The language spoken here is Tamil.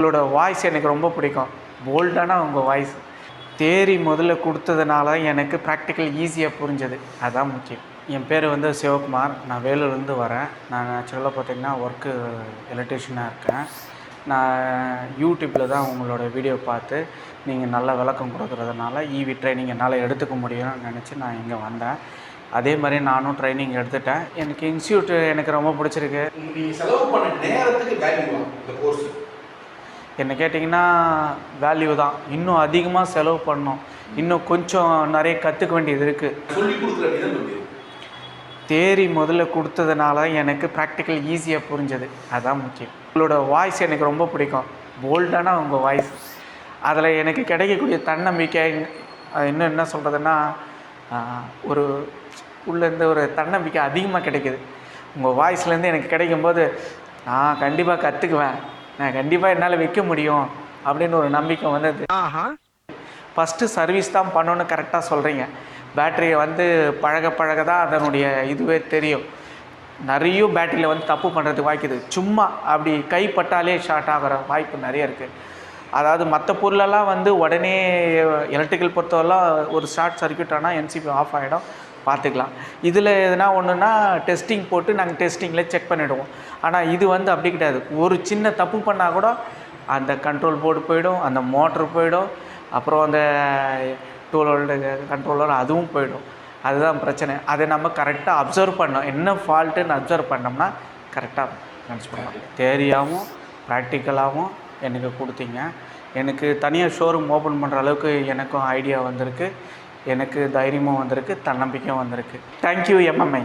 உங்களோட வாய்ஸ் எனக்கு ரொம்ப பிடிக்கும். போல்டான உங்கள் வாய்ஸ். தேரி முதல்ல கொடுத்ததுனால எனக்கு ப்ராக்டிக்கல் ஈஸியாக புரிஞ்சது. அதுதான் முக்கியம். என் பேர் வந்து சிவகுமார். நான் வேலூர்லேருந்து வரேன். நான் ஆக்சுவலாக பார்த்திங்கன்னா ஒர்க்கு எலக்ட்ரிஷியனாக இருக்கேன். நான் யூடியூப்பில் தான் உங்களோட வீடியோ பார்த்து நீங்கள் நல்ல விளக்கம் கொடுக்குறதுனால ஈவி ட்ரைனிங் என்னால் எடுத்துக்க முடியும்னு நினச்சி நான் இங்கே வந்தேன். அதே மாதிரி நானும் ட்ரைனிங் எடுத்துட்டேன். எனக்கு இன்ஸ்டியூட் எனக்கு ரொம்ப பிடிச்சிருக்கு. நீங்கள் செலவு பண்ண நேரத்துக்கு வேல்யூவா இந்த கோர்ஸ்? என்ன கேட்டிங்கன்னா வேல்யூ தான். இன்னும் அதிகமாக செலவு பண்ணணும். இன்னும் கொஞ்சம் நிறைய கற்றுக்க வேண்டியது இருக்குது. சொல்லிக் கொடுக்குற விதம் எப்படி? தேரி முதல்ல கொடுத்ததுனால எனக்கு ப்ராக்டிக்கல் ஈஸியாக புரிஞ்சது. அதுதான் முக்கியம். உங்களோட வாய்ஸ் எனக்கு ரொம்ப பிடிக்கும். போல்டான உங்கள் வாய்ஸ். அதில் எனக்கு கிடைக்கக்கூடிய தன்னம்பிக்கை இன்னும் என்ன சொல்கிறதுன்னா, ஒரு உள்ளேருந்து ஒரு தன்னம்பிக்கை அதிகமாக கிடைக்குது. உங்கள் வாய்ஸ்லேருந்து எனக்கு கிடைக்கும்போது நான் கண்டிப்பாக கற்றுக்குவேன், நான் கண்டிப்பாக என்னால் வைக்க முடியும் அப்படின்னு ஒரு நம்பிக்கை வந்தது. ஃபஸ்ட்டு சர்வீஸ் தான் பண்ணணுன்னு கரெக்டாக சொல்கிறீங்க. பேட்டரியை வந்து பழக தான் அதனுடைய இதுவே தெரியும். நிறைய பேட்டரியில் வந்து தப்பு பண்ணுறதுக்கு வாய்க்குது. சும்மா அப்படி கைப்பட்டாலே ஷார்ட் ஆகிற வாய்ப்பு நிறைய இருக்குது. அதாவது மற்ற பொருளெல்லாம் வந்து உடனே எலக்ட்ரிக்கல் பொறுத்தவரைலாம் ஒரு ஷார்ட் சர்க்யூட் ஆனால் என்சிபி ஆஃப் ஆகிடும், பார்த்துக்கலாம். இதில் எதுனா ஒன்றுனா டெஸ்டிங் போட்டு நாங்கள் டெஸ்டிங்கில் செக் பண்ணிவிடுவோம். ஆனால் இது வந்து அப்படி கிடையாது. ஒரு சின்ன தப்பு பண்ணால் கூட அந்த கண்ட்ரோல் போர்டு போயிடும், அந்த மோட்ரு போயிடும், அப்புறம் அந்த 12 வோல்ட் கண்ட்ரோலர் அதுவும் போயிடும். அதுதான் பிரச்சனை. அதை நம்ம கரெக்டாக அப்சர்வ் பண்ணோம். என்ன ஃபால்ட்டுன்னு அப்சர்வ் பண்ணோம்னா கரெக்டாக நினச்சி பண்ணலாம். தேரியாகவும் ப்ராக்டிக்கலாகவும் எனக்கு கொடுத்தீங்க. எனக்கு தனியாக ஷோரூம் ஓப்பன் பண்ணுற அளவுக்கு எனக்கும் ஐடியா வந்திருக்கு. எனக்கு தைரியமும் வந்திருக்கு, தன்னம்பிக்கையும் வந்திருக்கு. Thank you MMI.